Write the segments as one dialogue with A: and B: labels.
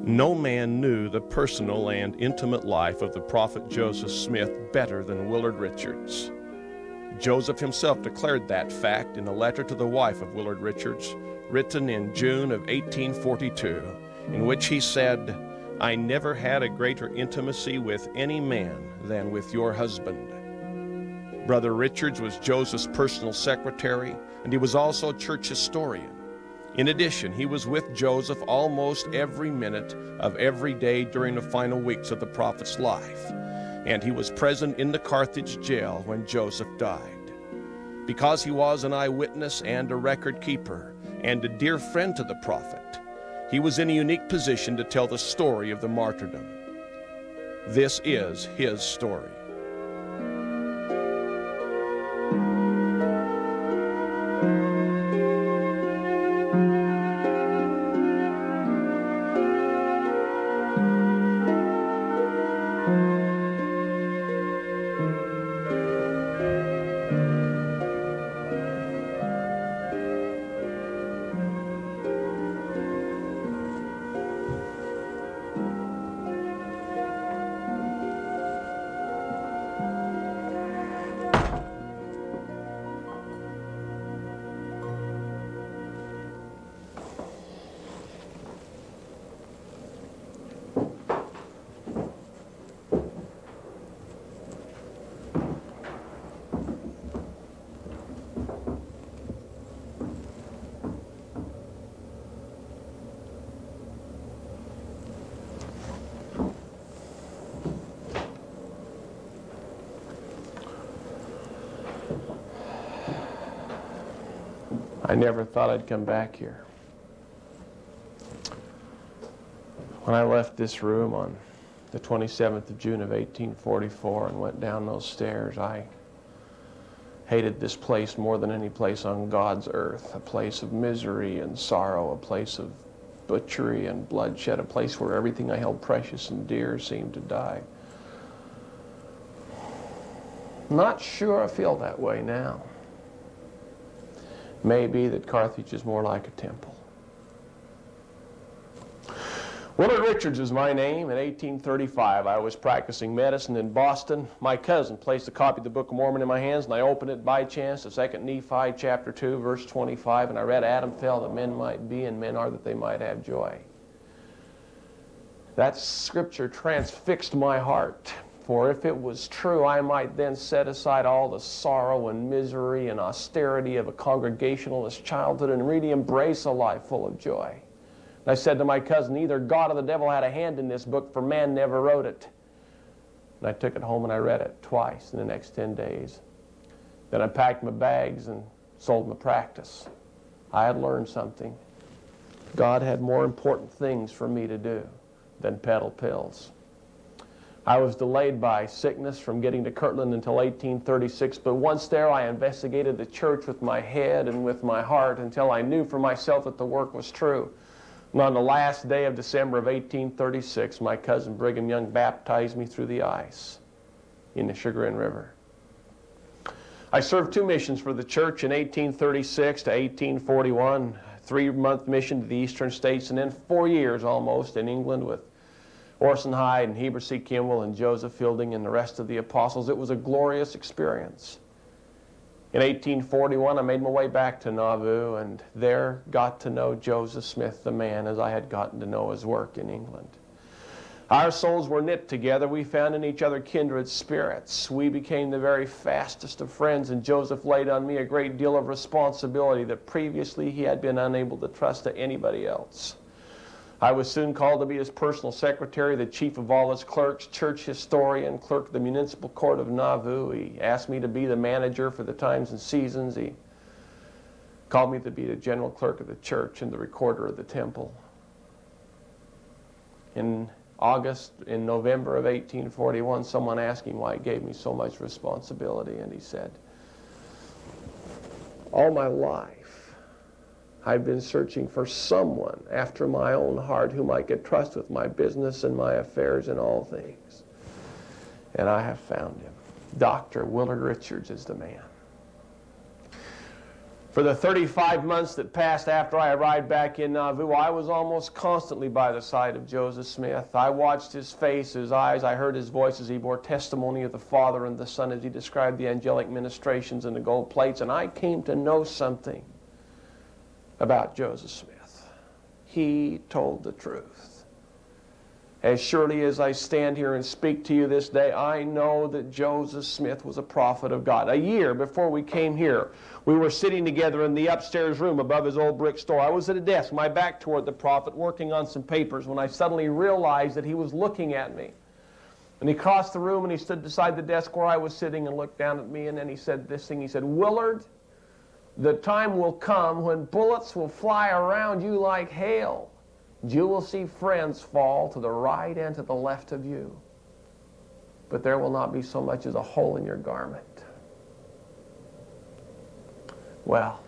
A: No man knew the personal and intimate life of the prophet Joseph Smith better than Willard Richards. Joseph himself declared that fact in a letter to the wife of Willard Richards, written in June of 1842, in which he said, "I never had a greater intimacy with any man than with your husband." Brother Richards was Joseph's personal secretary, and he was also a church historian. In addition, he was with Joseph almost every minute of every day during the final weeks of the prophet's life, and he was present in the Carthage jail when Joseph died. Because he was an eyewitness and a record keeper and a dear friend to the prophet, he was in a unique position to tell the story of the martyrdom. This is his story. I never thought I'd come back here. When I left this room on the 27th of June of 1844 and went down those stairs, I hated this place more than any place on God's earth, a place of misery and sorrow, a place of butchery and bloodshed, a place where everything I held precious and dear seemed to die. Not sure I feel that way now. Maybe that Carthage is more like a temple. Willard Richards is my name. In 1835, I was practicing medicine in Boston. My cousin placed a copy of the Book of Mormon in my hands, and I opened it by chance to 2 Nephi chapter 2, verse 25, and I read, "Adam fell that men might be, and men are that they might have joy." That scripture transfixed my heart. For if it was true, I might then set aside all the sorrow and misery and austerity of a Congregationalist childhood and really embrace a life full of joy. And I said to my cousin, either God or the devil had a hand in this book, for man never wrote it. And I took it home and I read it twice in the next 10 days. Then I packed my bags and sold my practice. I had learned something. God had more important things for me to do than peddle pills. I was delayed by sickness from getting to Kirtland until 1836, but once there I investigated the church with my head and with my heart until I knew for myself that the work was true. And on the last day of December of 1836, my cousin Brigham Young baptized me through the ice in the Chagrin River. I served 2 missions for the church in 1836 to 1841, a 3-month mission to the eastern states, and then 4 years almost in England with Orson Hyde and Heber C. Kimball and Joseph Fielding and the rest of the apostles. It was a glorious experience. In 1841, I made my way back to Nauvoo and there got to know Joseph Smith, the man, as I had gotten to know his work in England. Our souls were knit together. We found in each other kindred spirits. We became the very fastest of friends, and Joseph laid on me a great deal of responsibility that previously he had been unable to trust to anybody else. I was soon called to be his personal secretary, the chief of all his clerks, church historian, clerk of the municipal court of Nauvoo. He asked me to be the manager for the times and seasons. He called me to be the general clerk of the church and the recorder of the temple. In November of 1841, someone asked him why he gave me so much responsibility, and he said, "All my life, I've been searching for someone after my own heart whom I could trust with my business and my affairs and all things. And I have found him. Dr. Willard Richards is the man." For the 35 months that passed after I arrived back in Nauvoo, I was almost constantly by the side of Joseph Smith. I watched his face, his eyes, I heard his voice as he bore testimony of the Father and the Son as he described the angelic ministrations and the gold plates, and I came to know something about Joseph Smith. He told the truth. As surely as I stand here and speak to you this day, I know that Joseph Smith was a prophet of God. A year before we came here, we were sitting together in the upstairs room above his old brick store. I was at a desk, my back toward the prophet, working on some papers, when I suddenly realized that he was looking at me. And he crossed the room and he stood beside the desk where I was sitting and looked down at me, and then he said this thing. He said, "Willard, the time will come when bullets will fly around you like hail. You will see friends fall to the right and to the left of you, but there will not be so much as a hole in your garment." Well,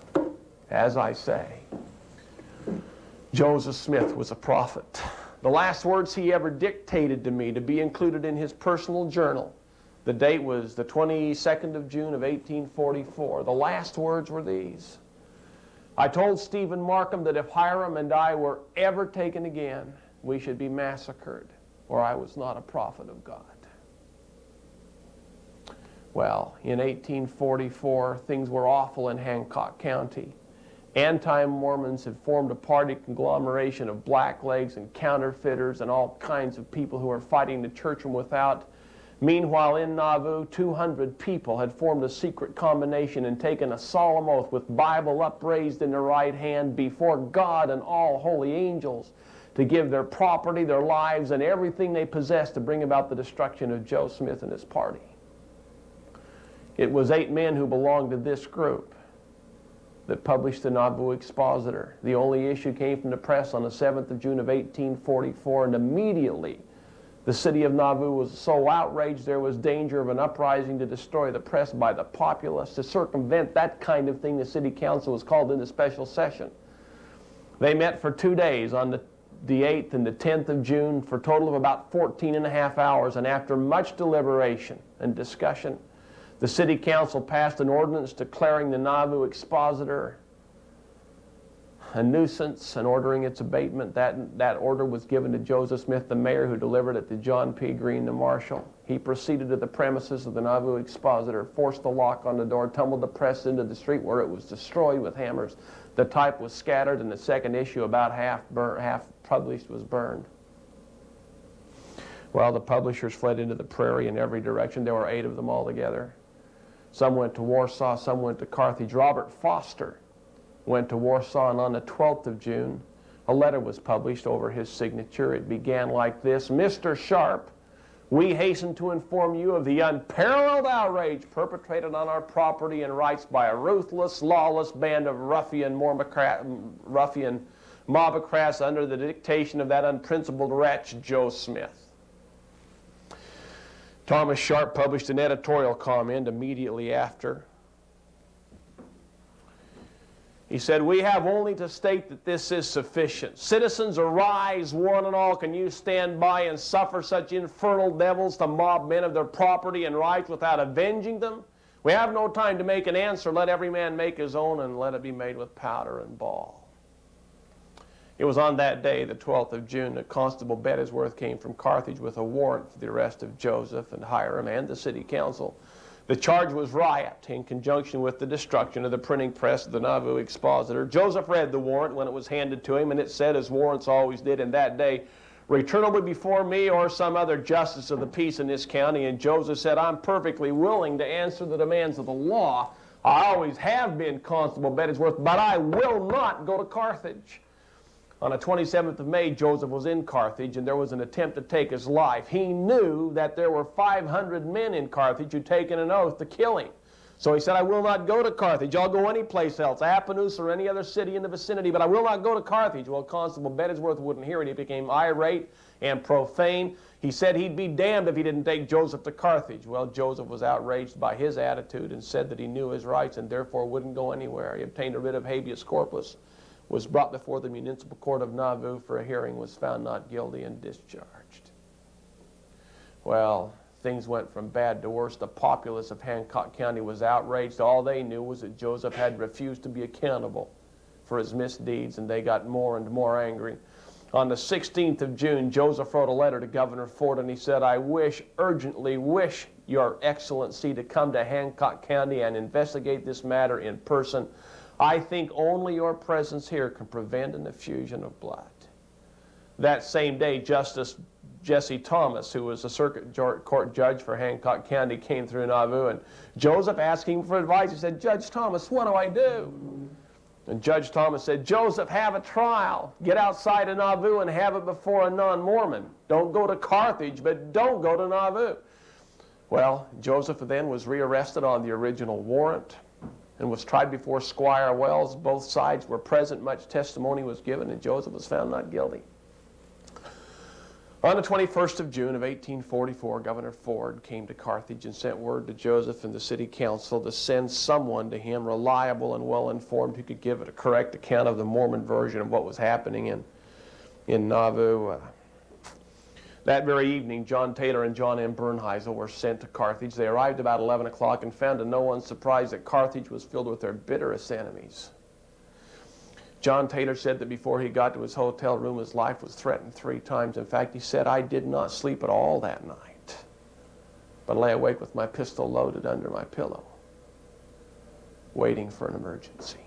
A: as I say, Joseph Smith was a prophet. The last words he ever dictated to me to be included in his personal journal, the date was the 22nd of June of 1844. The last words were these: "I told Stephen Markham that if Hiram and I were ever taken again, we should be massacred, or I was not a prophet of God." Well, in 1844, things were awful in Hancock County. Anti-Mormons had formed a party conglomeration of blacklegs and counterfeiters and all kinds of people who were fighting the church from without. Meanwhile, in Nauvoo, 200 people had formed a secret combination and taken a solemn oath with Bible upraised in their right hand before God and all holy angels to give their property, their lives, and everything they possessed to bring about the destruction of Joe Smith and his party. It was 8 men who belonged to this group that published the Nauvoo Expositor. The only issue came from the press on the 7th of June of 1844, and immediately the city of Nauvoo was so outraged there was danger of an uprising to destroy the press by the populace. To circumvent that kind of thing, the city council was called into special session. They met for 2 days on the 8th and the 10th of June for a total of about 14 and a half hours, and after much deliberation and discussion, the city council passed an ordinance declaring the Nauvoo Expositor a nuisance and ordering its abatement. That order was given to Joseph Smith, the mayor, who delivered it to John P. Green, the marshal. He proceeded to the premises of the Nauvoo Expositor, forced the lock on the door, tumbled the press into the street, where it was destroyed with hammers. The type was scattered, and the second issue, about half published, was burned. Well, the publishers fled into the prairie in every direction. There were 8 of them altogether. Some went to Warsaw, some went to Carthage. Robert Foster went to Warsaw, and on the 12th of June, a letter was published over his signature. It began like this: "Mr. Sharp, we hasten to inform you of the unparalleled outrage perpetrated on our property and rights by a ruthless, lawless band of ruffian mobocrats under the dictation of that unprincipled wretch, Joe Smith." Thomas Sharp published an editorial comment immediately after. He said, "We have only to state that this is sufficient. Citizens, arise, one and all. Can you stand by and suffer such infernal devils to mob men of their property and rights without avenging them? We have no time to make an answer. Let every man make his own, and let it be made with powder and ball." It was on that day, the 12th of June, that Constable Bettesworth came from Carthage with a warrant for the arrest of Joseph and Hiram and the city council. The charge was riot in conjunction with the destruction of the printing press of the Nauvoo Expositor. Joseph read the warrant when it was handed to him, and it said, as warrants always did in that day, "Returnable before me or some other justice of the peace in this county." And Joseph said, "I'm perfectly willing to answer the demands of the law. I always have been Constable Bettesworth, but I will not go to Carthage." On the 27th of May, Joseph was in Carthage, and there was an attempt to take his life. He knew that there were 500 men in Carthage who'd taken an oath to kill him. So he said, "I will not go to Carthage. I'll go any place else, Appanoose or any other city in the vicinity, but I will not go to Carthage." Well, Constable Bettesworth wouldn't hear it. He became irate and profane. He said he'd be damned if he didn't take Joseph to Carthage. Well, Joseph was outraged by his attitude and said that he knew his rights and therefore wouldn't go anywhere. He obtained a writ of habeas corpus, was brought before the municipal court of Nauvoo for a hearing, was found not guilty, and discharged. Well, things went from bad to worse. The populace of Hancock County was outraged. All they knew was that Joseph had refused to be accountable for his misdeeds, and they got more and more angry. On the 16th of June, Joseph wrote a letter to Governor Ford, and he said, "I urgently wish Your Excellency to come to Hancock County and investigate this matter in person. I think only your presence here can prevent an effusion of blood." That same day, Justice Jesse Thomas, who was a circuit court judge for Hancock County, came through Nauvoo, and Joseph asked him for advice. He said, "Judge Thomas, what do I do?" And Judge Thomas said, "Joseph, have a trial. Get outside of Nauvoo and have it before a non-Mormon. Don't go to Carthage, but don't go to Nauvoo." Well, Joseph then was rearrested on the original warrant and was tried before Squire Wells. Both sides were present. Much testimony was given, and Joseph was found not guilty. On the 21st of June of 1844, Governor Ford came to Carthage and sent word to Joseph and the city council to send someone to him, reliable and well-informed, who could give a correct account of the Mormon version of what was happening in Nauvoo. That very evening, John Taylor and John M. Bernheisel were sent to Carthage. They arrived about 11 o'clock and found to no one's surprise that Carthage was filled with their bitterest enemies. John Taylor said that before he got to his hotel room, his life was threatened 3 times. In fact, he said, "I did not sleep at all that night, but lay awake with my pistol loaded under my pillow, waiting for an emergency."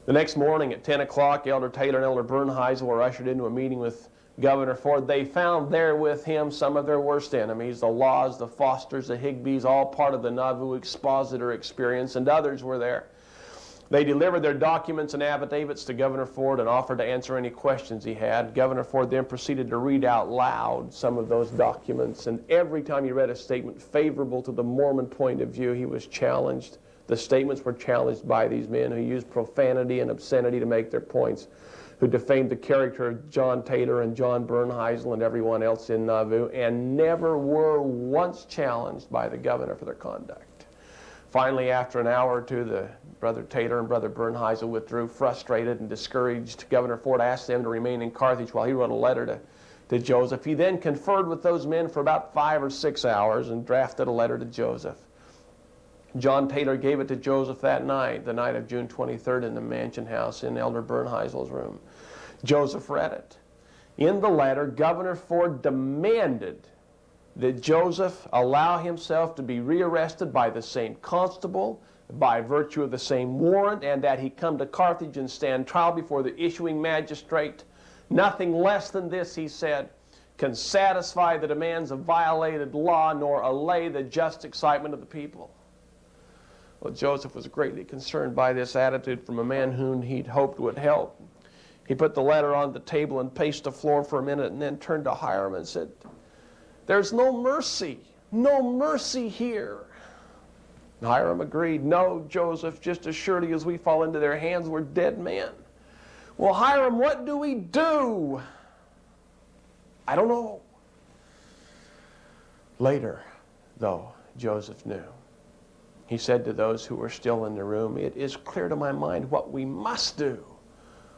A: The next morning at 10 o'clock, Elder Taylor and Elder Bernheisel were ushered into a meeting with Governor Ford. They found there with him some of their worst enemies, the Laws, the Fosters, the Higbees, all part of the Nauvoo expositor experience, and others were there. They delivered their documents and affidavits to Governor Ford and offered to answer any questions he had. Governor Ford then proceeded to read out loud some of those documents, and every time he read a statement favorable to the Mormon point of view, he was challenged. The statements were challenged by these men who used profanity and obscenity to make their points, who defamed the character of John Taylor and John Bernheisel and everyone else in Nauvoo, and never were once challenged by the governor for their conduct. Finally, after an hour or two, Brother Taylor and Brother Bernheisel withdrew, frustrated and discouraged. Governor Ford asked them to remain in Carthage while he wrote a letter to Joseph. He then conferred with those men for about 5 or 6 hours and drafted a letter to Joseph. John Taylor gave it to Joseph that night, the night of June 23rd, in the mansion house in Elder Bernheisel's room. Joseph read it. In the letter, Governor Ford demanded that Joseph allow himself to be rearrested by the same constable, by virtue of the same warrant, and that he come to Carthage and stand trial before the issuing magistrate. Nothing less than this, he said, can satisfy the demands of violated law nor allay the just excitement of the people. Well, Joseph was greatly concerned by this attitude from a man whom he'd hoped would help. He put the letter on the table and paced the floor for a minute and then turned to Hiram and said, "There's no mercy here." And Hiram agreed. "No, Joseph, just as surely as we fall into their hands, we're dead men." "Well, Hiram, what do we do?" "I don't know." Later, though, Joseph knew. He said to those who were still in the room, "It is clear to my mind what we must do.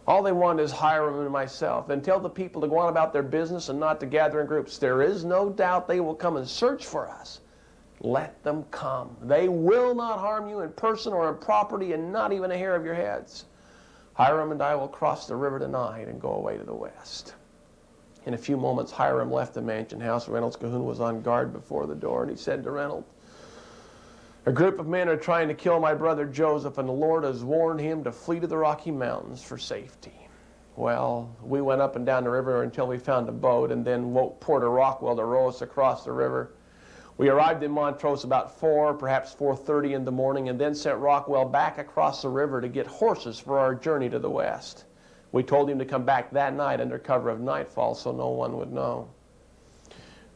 A: All they want is Hiram and myself. Then tell the people to go on about their business and not to gather in groups. There is no doubt they will come and search for us. Let them come. They will not harm you in person or in property, and not even a hair of your heads. Hiram and I will cross the river tonight and go away to the west." In a few moments, Hiram left the mansion house. Reynolds Cahoon was on guard before the door, and he said to Reynolds, "A group of men are trying to kill my brother Joseph, and the Lord has warned him to flee to the Rocky Mountains for safety." Well, we went up and down the river until we found a boat, and then woke Porter Rockwell to row us across the river. We arrived in Montrose about 4, perhaps 4:30 in the morning, and then sent Rockwell back across the river to get horses for our journey to the west. We told him to come back that night under cover of nightfall so no one would know.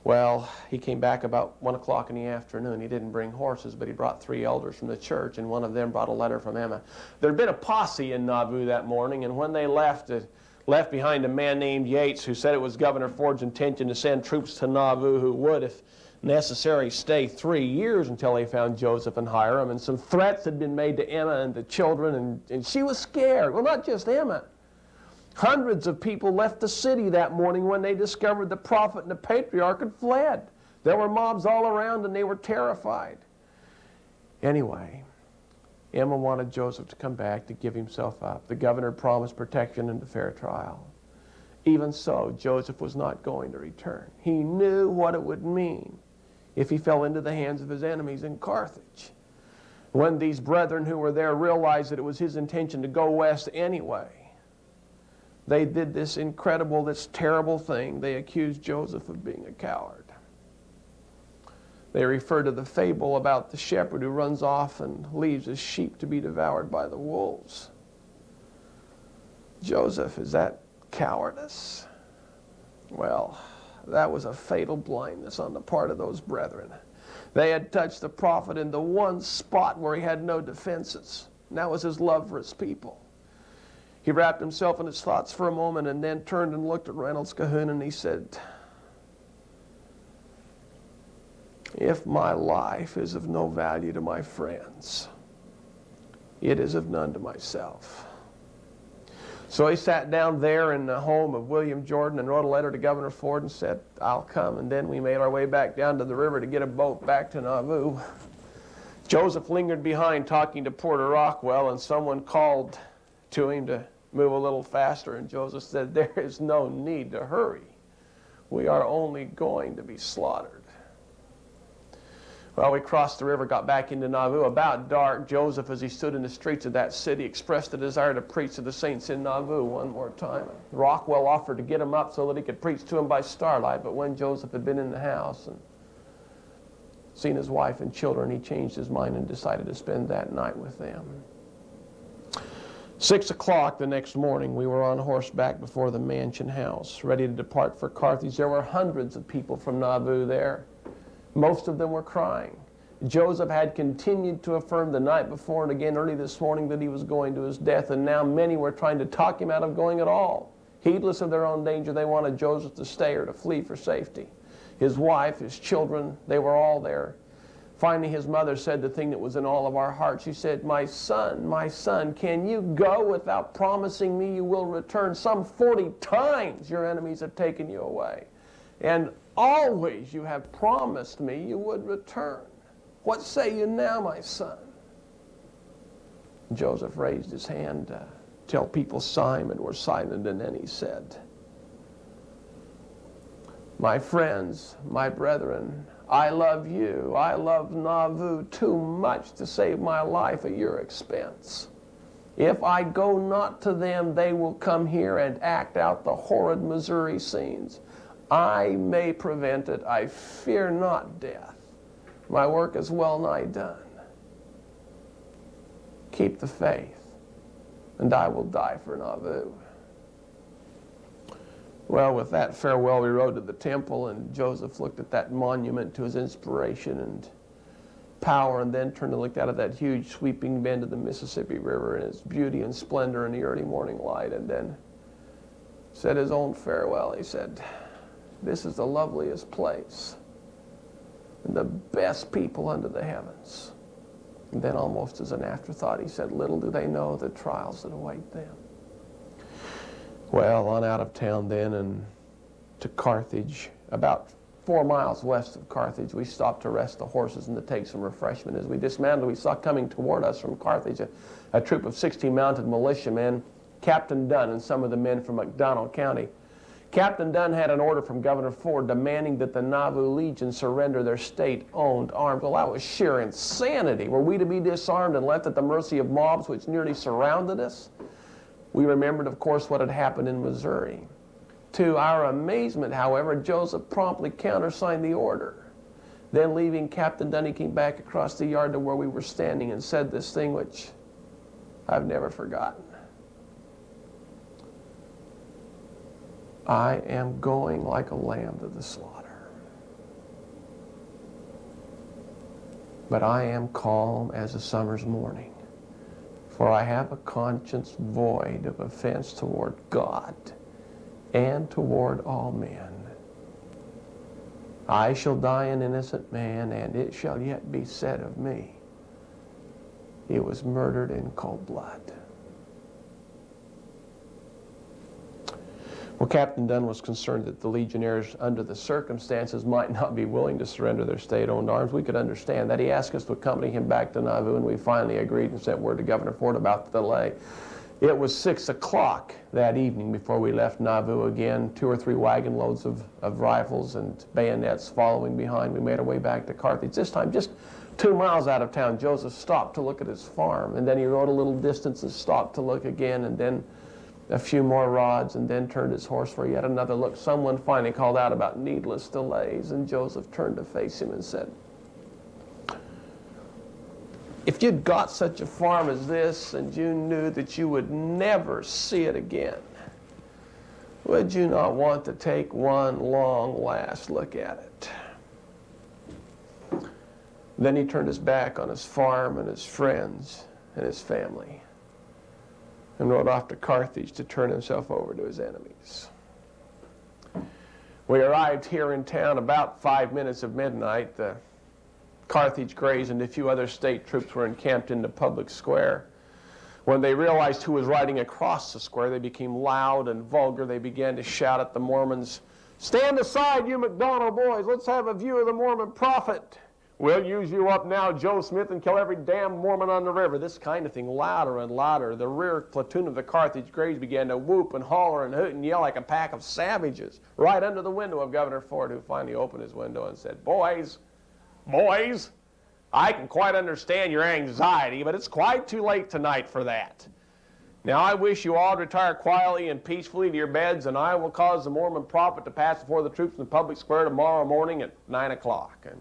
A: Well, he came back about 1 o'clock in the afternoon. He didn't bring horses, but he brought 3 elders from the church, and one of them brought a letter from Emma. There had been a posse in Nauvoo that morning, and when they left behind a man named Yates, who said it was Governor Ford's intention to send troops to Nauvoo who would, if necessary, stay 3 years until they found Joseph and Hiram, and some threats had been made to Emma and the children, and she was scared. Well, not just Emma. Hundreds of people left the city that morning when they discovered the prophet and the patriarch had fled. There were mobs all around and they were terrified. Anyway, Emma wanted Joseph to come back to give himself up. The governor promised protection and a fair trial. Even so, Joseph was not going to return. He knew what it would mean if he fell into the hands of his enemies in Carthage. When these brethren who were there realized that it was his intention to go west anyway, they did this incredible, this terrible thing. They accused Joseph of being a coward. They refer to the fable about the shepherd who runs off and leaves his sheep to be devoured by the wolves. Joseph, is that cowardice? Well, that was a fatal blindness on the part of those brethren. They had touched the prophet in the one spot where he had no defenses, and that was his love for his people. He wrapped himself in his thoughts for a moment and then turned and looked at Reynolds Cahoon and he said, "If my life is of no value to my friends, it is of none to myself." So he sat down there in the home of William Jordan and wrote a letter to Governor Ford and said, "I'll come." And then we made our way back down to the river to get a boat back to Nauvoo. Joseph lingered behind talking to Porter Rockwell, and someone called to him to move a little faster, and Joseph said, "There is no need to hurry. We are only going to be slaughtered." Well, we crossed the river, got back into Nauvoo. About dark, Joseph, as he stood in the streets of that city, expressed a desire to preach to the saints in Nauvoo one more time. Rockwell offered to get him up so that he could preach to him by starlight, but when Joseph had been in the house and seen his wife and children, he changed his mind and decided to spend that night with them. 6 o'clock the next morning, we were on horseback before the mansion house, ready to depart for Carthage. There were hundreds of people from Nauvoo there. Most of them were crying. Joseph had continued to affirm the night before and again early this morning that he was going to his death, and now many were trying to talk him out of going at all. Heedless of their own danger, they wanted Joseph to stay or to flee for safety. His wife, his children, they were all there. Finally, his mother said the thing that was in all of our hearts. She said, my son, can you go without promising me you will return? Some 40 times your enemies have taken you away, and always you have promised me you would return. What say you now, my son?" Joseph raised his hand till people Simon were silent, and then he said, "My friends, my brethren, I love you. I love Nauvoo too much to save my life at your expense. If I go not to them, they will come here and act out the horrid Missouri scenes. I may prevent it. I fear not death. My work is well nigh done. Keep the faith, and I will die for Nauvoo." Well, with that farewell, we rode to the temple, and Joseph looked at that monument to his inspiration and power, and then turned and looked out at that huge sweeping bend of the Mississippi River and its beauty and splendor in the early morning light, and then said his own farewell. He said, "This is the loveliest place and the best people under the heavens." And then, almost as an afterthought, he said, "Little do they know the trials that await them." Well, on out of town then and to Carthage. About 4 miles west of Carthage, we stopped to rest the horses and to take some refreshment. As we dismounted, we saw coming toward us from Carthage a troop of 60 mounted militiamen, Captain Dunn and some of the men from McDonough County. Captain Dunn had an order from Governor Ford demanding that the Nauvoo Legion surrender their state-owned arms. Well, that was sheer insanity. Were we to be disarmed and left at the mercy of mobs which nearly surrounded us? We remembered, of course, what had happened in Missouri. To our amazement, however, Joseph promptly countersigned the order. Then, leaving Captain Dunn, he came back across the yard to where we were standing and said this thing which I've never forgotten. "I am going like a lamb to the slaughter, but I am calm as a summer's morning. For I have a conscience void of offense toward God and toward all men. I shall die an innocent man, and it shall yet be said of me, he was murdered in cold blood." Well, Captain Dunn was concerned that the legionnaires, under the circumstances, might not be willing to surrender their state-owned arms. We could understand that. He asked us to accompany him back to Nauvoo, and we finally agreed and sent word to Governor Ford about the delay. It was 6 o'clock that evening before we left Nauvoo again, 2 or 3 wagon loads of rifles and bayonets following behind. We made our way back to Carthage. This time, just 2 miles out of town, Joseph stopped to look at his farm, and then he rode a little distance and stopped to look again, and then a few more rods, and then turned his horse for yet another look. Someone finally called out about needless delays, and Joseph turned to face him and said, "If you'd got such a farm as this and you knew that you would never see it again, would you not want to take one long last look at it?" Then he turned his back on his farm and his friends and his family and rode off to Carthage to turn himself over to his enemies. We arrived here in town about 5 minutes of midnight. The Carthage Greys and a few other state troops were encamped in the public square. When they realized who was riding across the square, they became loud and vulgar. They began to shout at the Mormons, "Stand aside, you McDonald boys. Let's have a view of the Mormon prophet. We'll use you up now, Joe Smith, and kill every damn Mormon on the river." This kind of thing, louder and louder. The rear platoon of the Carthage Greys began to whoop and holler and hoot and yell like a pack of savages right under the window of Governor Ford, who finally opened his window and said, Boys, I can quite understand your anxiety, but it's quite too late tonight for that. Now I wish you all to retire quietly and peacefully to your beds, and I will cause the Mormon prophet to pass before the troops in the public square tomorrow morning at 9 o'clock. And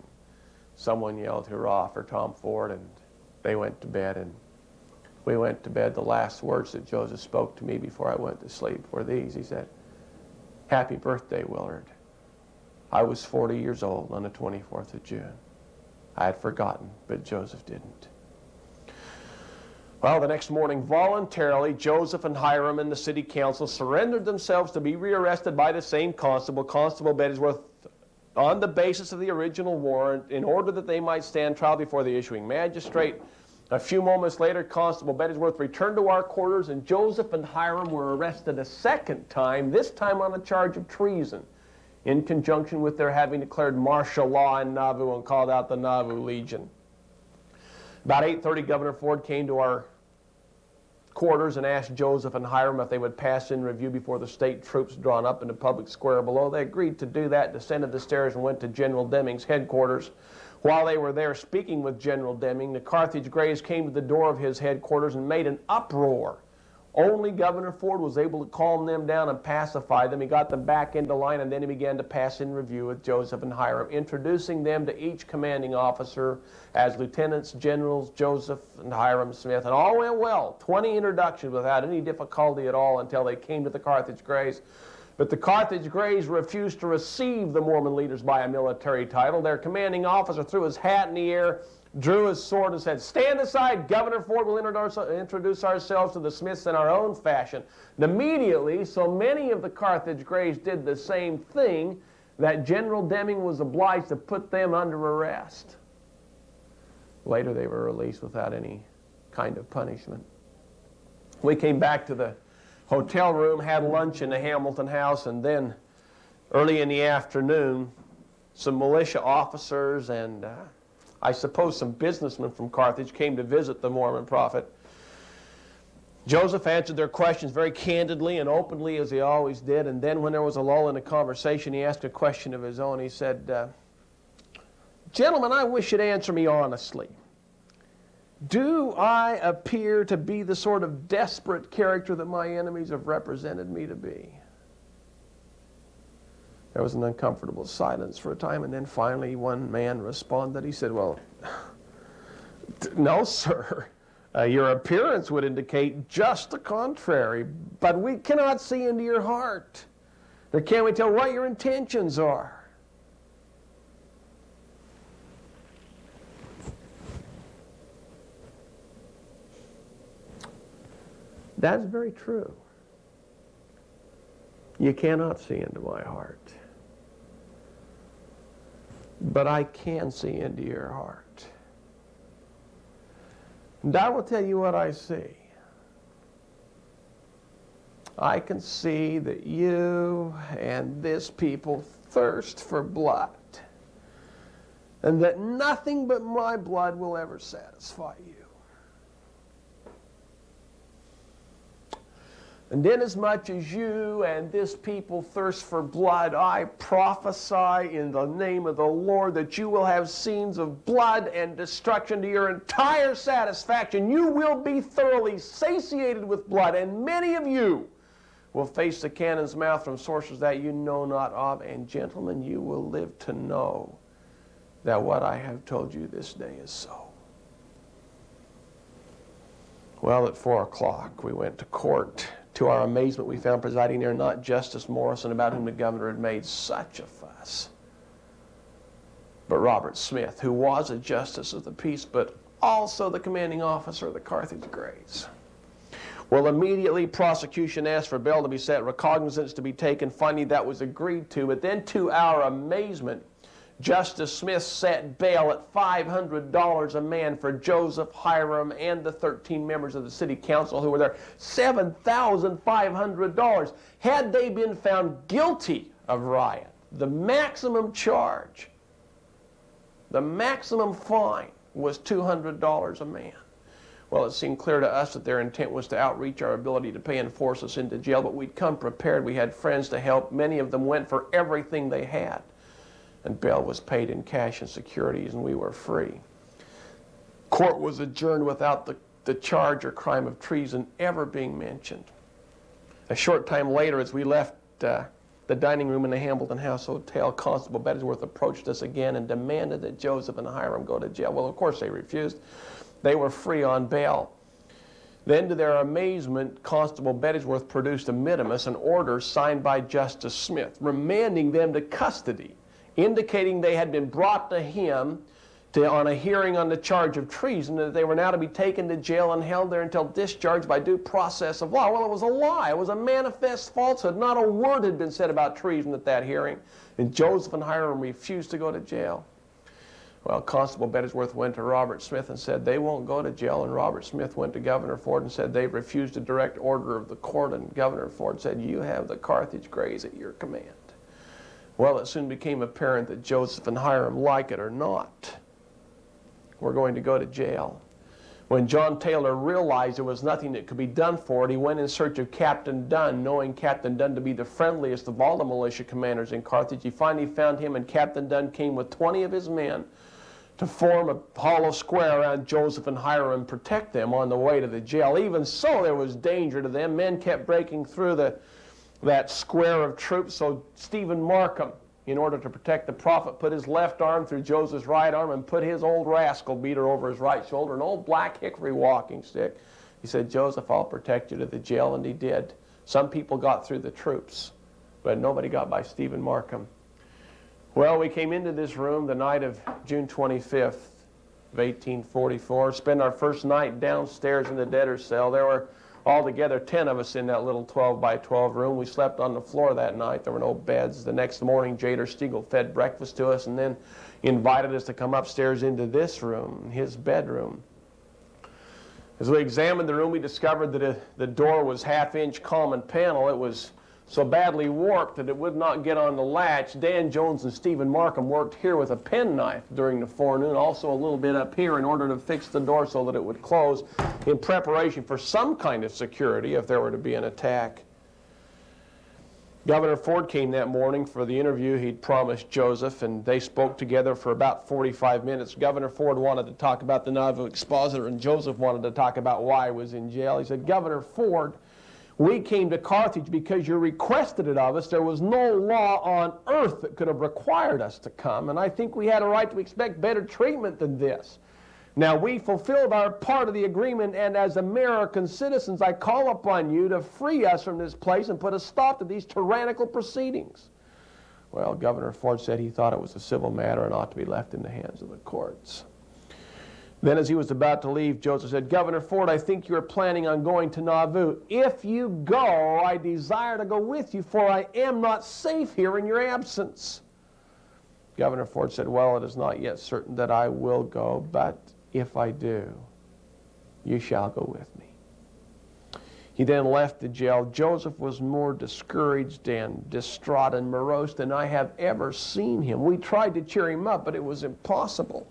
A: someone yelled, "Hurrah for Tom Ford," and they went to bed, and we went to bed. The last words that Joseph spoke to me before I went to sleep were these. He said, "Happy birthday, Willard. I was 40 years old on the 24th of June. I had forgotten, but Joseph didn't." Well, the next morning, voluntarily, Joseph and Hiram and the city council surrendered themselves to be rearrested by the same constable, Constable Bettesworth, on the basis of the original warrant, in order that they might stand trial before the issuing magistrate. A few moments later, Constable Bettesworth returned to our quarters, and Joseph and Hiram were arrested a second time, this time on a charge of treason, in conjunction with their having declared martial law in Nauvoo and called out the Nauvoo Legion. About 8:30, Governor Ford came to our quarters and asked Joseph and Hiram if they would pass in review before the state troops drawn up in the public square below. They agreed to do that, descended the stairs, and went to General Deming's headquarters. While they were there speaking with General Deming, the Carthage Greys came to the door of his headquarters and made an uproar. Only Governor Ford was able to calm them down and pacify them. He got them back into line, and then he began to pass in review with Joseph and Hiram, introducing them to each commanding officer as lieutenants, generals, Joseph and Hiram Smith. And all went well. 20 introductions without any difficulty at all until they came to the Carthage Greys. But the Carthage Greys refused to receive the Mormon leaders by a military title. Their commanding officer threw his hat in the air, drew his sword, and said, "Stand aside, Governor Ford will introduce ourselves to the Smiths in our own fashion." And immediately, so many of the Carthage Greys did the same thing that General Deming was obliged to put them under arrest. Later, they were released without any kind of punishment. We came back to the hotel room, had lunch in the Hamilton house, and then early in the afternoon, some militia officers and I suppose some businessmen from Carthage came to visit the Mormon prophet. Joseph answered their questions very candidly and openly, as he always did, and then when there was a lull in the conversation, he asked a question of his own. He said, "Gentlemen, I wish you'd answer me honestly. Do I appear to be the sort of desperate character that my enemies have represented me to be?" There was an uncomfortable silence for a time, and then finally one man responded. He said, "Well, no, sir. Your appearance would indicate just the contrary, but we cannot see into your heart. Nor can we tell what your intentions are." That's very true. You cannot see into my heart. But I can see into your heart. And I will tell you what I see. I can see that you and this people thirst for blood, and that nothing but my blood will ever satisfy you. And inasmuch as you and this people thirst for blood, I prophesy in the name of the Lord that you will have scenes of blood and destruction to your entire satisfaction. You will be thoroughly satiated with blood, and many of you will face the cannon's mouth from sources that you know not of. And gentlemen, you will live to know that what I have told you this day is so. Well, at 4 o'clock, we went to court. To our amazement, we found presiding there not Justice Morrison, about whom the governor had made such a fuss, but Robert Smith, who was a justice of the peace, but also the commanding officer of the Carthage Greys. Well, immediately prosecution asked for bail to be set, recognizance to be taken. Finally, that was agreed to. But then, to our amazement, Justice Smith set bail at $500 a man for Joseph, Hiram, and the 13 members of the city council who were there. $7,500. Had they been found guilty of riot, the maximum charge, the maximum fine was $200 a man. Well, it seemed clear to us that their intent was to outreach our ability to pay and force us into jail, but we'd come prepared. We had friends to help. Many of them went for everything they had. And bail was paid in cash and securities, and we were free. Court was adjourned without the charge or crime of treason ever being mentioned. A short time later, as we left the dining room in the Hambleton House Hotel, Constable Bettesworth approached us again and demanded that Joseph and Hiram go to jail. Well, of course they refused. They were free on bail. Then, to their amazement, Constable Bettesworth produced a minimus, an order signed by Justice Smith, remanding them to custody, indicating they had been brought to him on a hearing on the charge of treason, and that they were now to be taken to jail and held there until discharged by due process of law. Well, it was a lie. It was a manifest falsehood. Not a word had been said about treason at that hearing, and Joseph and Hiram refused to go to jail. Well, Constable Bettesworth went to Robert Smith and said they won't go to jail, and Robert Smith went to Governor Ford and said they've refused a direct order of the court, and Governor Ford said, you have the Carthage Greys at your command. Well, it soon became apparent that Joseph and Hiram, like it or not, were going to go to jail. When John Taylor realized there was nothing that could be done for it, he went in search of Captain Dunn, knowing Captain Dunn to be the friendliest of all the militia commanders in Carthage. He finally found him, and Captain Dunn came with 20 of his men to form a hollow square around Joseph and Hiram and protect them on the way to the jail. Even so, there was danger to them. Men kept breaking through that square of troops, so Stephen Markham, in order to protect the prophet, put his left arm through Joseph's right arm and put his old rascal beater over his right shoulder, an old black hickory walking stick. He said, Joseph, I'll protect you to the jail, and he did. Some people got through the troops, but nobody got by Stephen Markham. Well, we came into this room the night of June 25th of 1844, spent our first night downstairs in the debtor's cell. There were altogether 10 of us in that little 12 by 12 room. We slept on the floor that night. There were no beds. The next morning, Jader Stiegel fed breakfast to us and then invited us to come upstairs into this room, his bedroom. As we examined the room, we discovered that the door was half-inch common panel. It was so badly warped that it would not get on the latch. Dan Jones and Stephen Markham worked here with a penknife during the forenoon, also a little bit up here, in order to fix the door so that it would close, in preparation for some kind of security if there were to be an attack. Governor Ford came that morning for the interview he'd promised Joseph, and they spoke together for about 45 minutes. Governor Ford wanted to talk about the Nauvoo expositor, and Joseph wanted to talk about why he was in jail. He said, Governor Ford, we came to Carthage because you requested it of us. There was no law on earth that could have required us to come, and I think we had a right to expect better treatment than this. Now, we fulfilled our part of the agreement, and as American citizens, I call upon you to free us from this place and put a stop to these tyrannical proceedings. Well, Governor Ford said he thought it was a civil matter and ought to be left in the hands of the courts. Then, as he was about to leave, Joseph said, Governor Ford, I think you are planning on going to Nauvoo. If you go, I desire to go with you, for I am not safe here in your absence. Governor Ford said, well, it is not yet certain that I will go, but if I do, you shall go with me. He then left the jail. Joseph was more discouraged and distraught and morose than I have ever seen him. We tried to cheer him up, but it was impossible.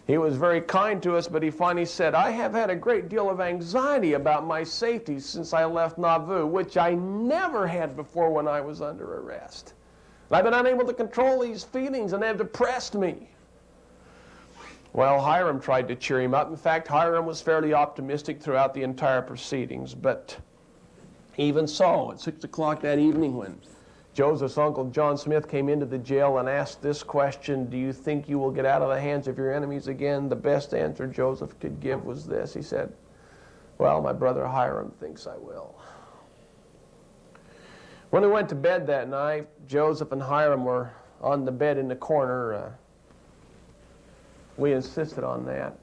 A: He was very kind to us, but he finally said, I have had a great deal of anxiety about my safety since I left Nauvoo, which I never had before when I was under arrest. I've been unable to control these feelings, and they have depressed me. Well, Hiram tried to cheer him up. In fact, Hiram was fairly optimistic throughout the entire proceedings. But even so, at 6 o'clock that evening, when Joseph's uncle John Smith came into the jail and asked this question, do you think you will get out of the hands of your enemies again? The best answer Joseph could give was this. He said, well, my brother Hiram thinks I will. When we went to bed that night, Joseph and Hiram were on the bed in the corner. We insisted on that.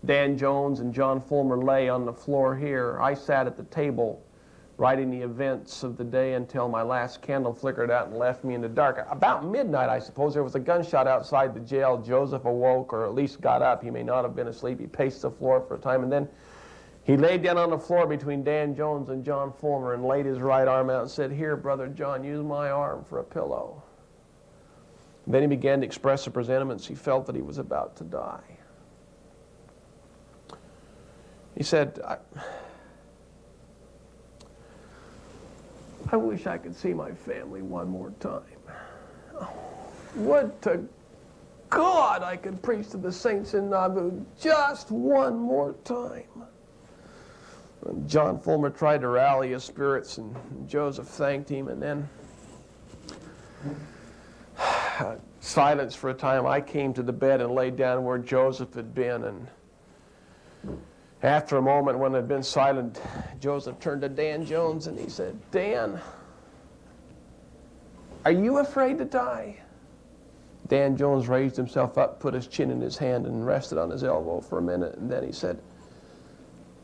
A: Dan Jones and John Fulmer lay on the floor here. I sat at the table writing the events of the day until my last candle flickered out and left me in the dark. About midnight, I suppose, there was a gunshot outside the jail. Joseph awoke, or at least got up. He may not have been asleep. He paced the floor for a time, and then he laid down on the floor between Dan Jones and John Fulmer and laid his right arm out and said, here, Brother John, use my arm for a pillow. Then he began to express the presentiments. He felt that he was about to die. He said, I wish I could see my family one more time. Would to God I could preach to the saints in Nauvoo just one more time. And John Fulmer tried to rally his spirits, and Joseph thanked him, and then silence for a time. I came to the bed and laid down where Joseph had been, and after a moment when it had been silent, Joseph turned to Dan Jones and he said, Dan, are you afraid to die? Dan Jones raised himself up, put his chin in his hand, and rested on his elbow for a minute, and then he said,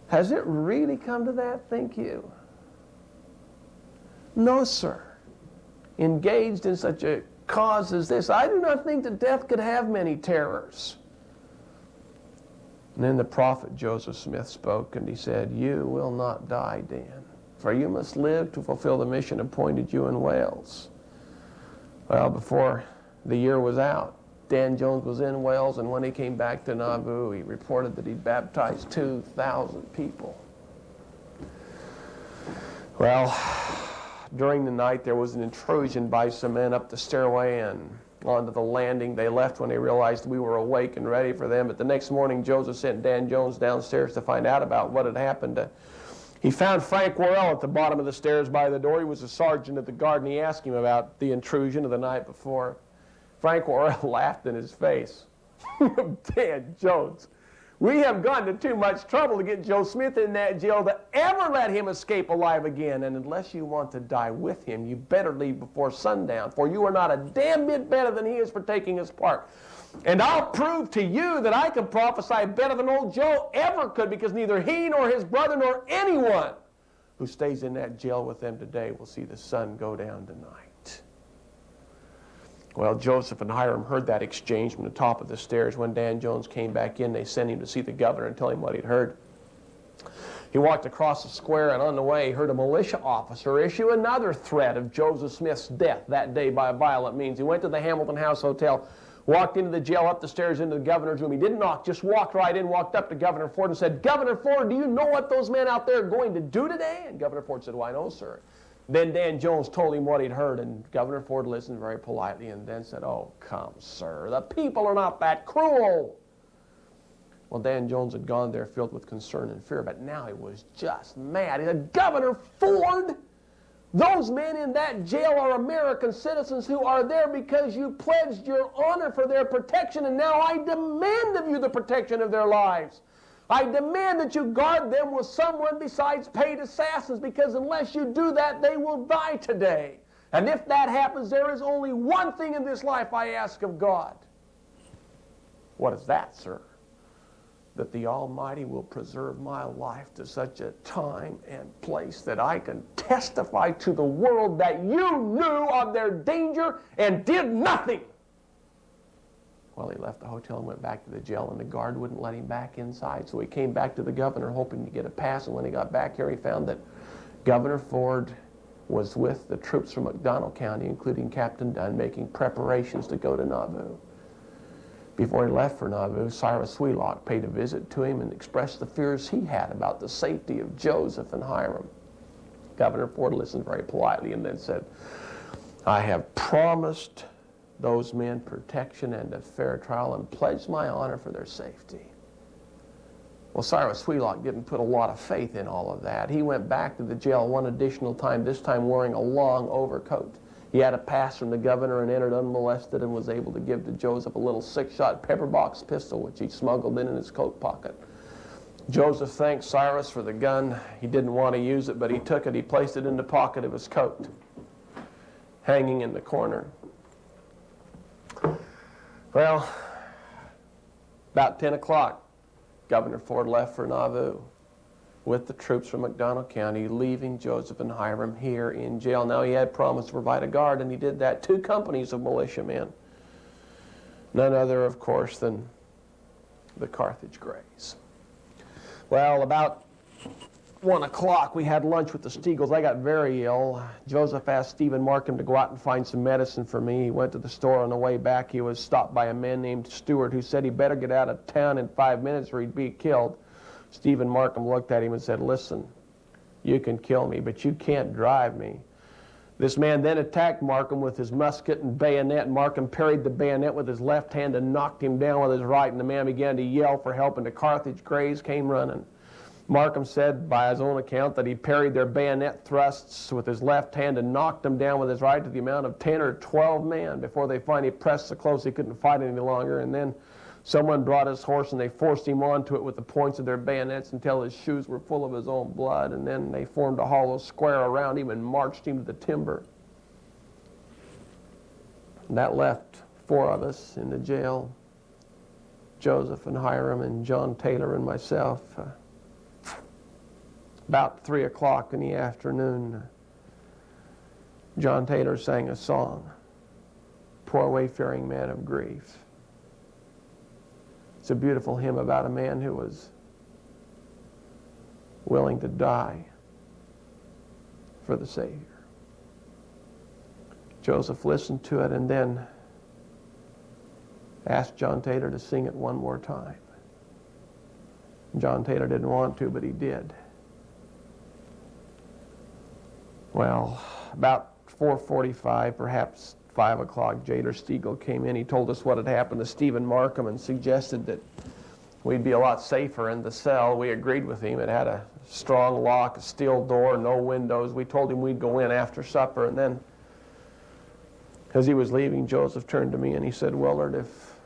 A: has it really come to that, think you? No, sir. Engaged in such a cause as this, I do not think that death could have many terrors. And then the prophet Joseph Smith spoke, and he said, you will not die, Dan, for you must live to fulfill the mission appointed you in Wales. Well, before the year was out, Dan Jones was in Wales, and when he came back to Nauvoo, he reported that he'd baptized 2,000 people. Well, during the night, there was an intrusion by some men up the stairway and onto the landing. They left when they realized we were awake and ready for them. But the next morning, Joseph sent Dan Jones downstairs to find out about what had happened. He found Frank Worrell at the bottom of the stairs by the door. He was a sergeant at the guard, and he asked him about the intrusion of the night before. Frank Worrell laughed in his face. Dan Jones, we have gone to too much trouble to get Joe Smith in that jail to ever let him escape alive again. And unless you want to die with him, you better leave before sundown, for you are not a damn bit better than he is for taking his part. And I'll prove to you that I can prophesy better than old Joe ever could, because neither he nor his brother nor anyone who stays in that jail with them today will see the sun go down tonight. Well, Joseph and Hiram heard that exchange from the top of the stairs. When Dan Jones came back in, they sent him to see the governor and tell him what he'd heard. He walked across the square, and on the way, he heard a militia officer issue another threat of Joseph Smith's death that day by violent means. He went to the Hamilton House Hotel, walked into the jail, up the stairs into the governor's room. He didn't knock, just walked right in, walked up to Governor Ford and said, Governor Ford, do you know what those men out there are going to do today? And Governor Ford said, why, no, sir. Then Dan Jones told him what he'd heard, and Governor Ford listened very politely and then said, oh, come, sir, the people are not that cruel. Well, Dan Jones had gone there filled with concern and fear, but now he was just mad. He said, Governor Ford, those men in that jail are American citizens who are there because you pledged your honor for their protection, and now I demand of you the protection of their lives. I demand that you guard them with someone besides paid assassins, because unless you do that, they will die today. And if that happens, there is only one thing in this life I ask of God. What is that, sir? That the Almighty will preserve my life to such a time and place that I can testify to the world that you knew of their danger and did nothing. Well, he left the hotel and went back to the jail, and the guard wouldn't let him back inside. So he came back to the governor hoping to get a pass, and when he got back here, he found that Governor Ford was with the troops from McDonough County, including Captain Dunn, making preparations to go to Nauvoo. Before he left for Nauvoo, Cyrus Wheelock paid a visit to him and expressed the fears he had about the safety of Joseph and Hiram. Governor Ford listened very politely and then said, "I have promised those men protection and a fair trial and pledged my honor for their safety." Well, Cyrus Wheelock didn't put a lot of faith in all of that. He went back to the jail one additional time, this time wearing a long overcoat. He had a pass from the governor and entered unmolested and was able to give to Joseph a little 6-shot pepper-box pistol, which he smuggled in his coat pocket. Joseph thanked Cyrus for the gun. He didn't want to use it, but he took it. He placed it in the pocket of his coat, hanging in the corner. Well, about 10 o'clock, Governor Ford left for Nauvoo with the troops from McDonough County, leaving Joseph and Hiram here in jail. Now, he had promised to provide a guard, and he did that. 2 companies of militiamen. None other, of course, than the Carthage Greys. Well, about 1 o'clock, we had lunch with the Steagles. I got very ill. Joseph asked Stephen Markham to go out and find some medicine for me. He went to the store. On the way back, he was stopped by a man named Stewart, who said he better get out of town in 5 minutes or he'd be killed. Stephen Markham looked at him and said, "Listen, you can kill me, but you can't drive me." This man then attacked Markham with his musket and bayonet. Markham parried the bayonet with his left hand and knocked him down with his right, and the man began to yell for help, and the Carthage Greys came running. Markham said, by his own account, that he parried their bayonet thrusts with his left hand and knocked them down with his right to the amount of 10 or 12 men before they finally pressed so close he couldn't fight any longer. And then someone brought his horse and they forced him onto it with the points of their bayonets until his shoes were full of his own blood. And then they formed a hollow square around him and marched him to the timber. And that left 4 of us in the jail, Joseph and Hiram and John Taylor and myself. About 3 o'clock in the afternoon, John Taylor sang a song, "Poor Wayfaring Man of Grief." It's a beautiful hymn about a man who was willing to die for the Savior. Joseph listened to it and then asked John Taylor to sing it one more time. John Taylor didn't want to, but he did. Well, about 4:45, perhaps 5 o'clock, Jailer Steagle came in. He told us what had happened to Stephen Markham and suggested that we'd be a lot safer in the cell. We agreed with him. It had a strong lock, a steel door, no windows. We told him we'd go in after supper, and then as he was leaving, Joseph turned to me and he said, "Willard, if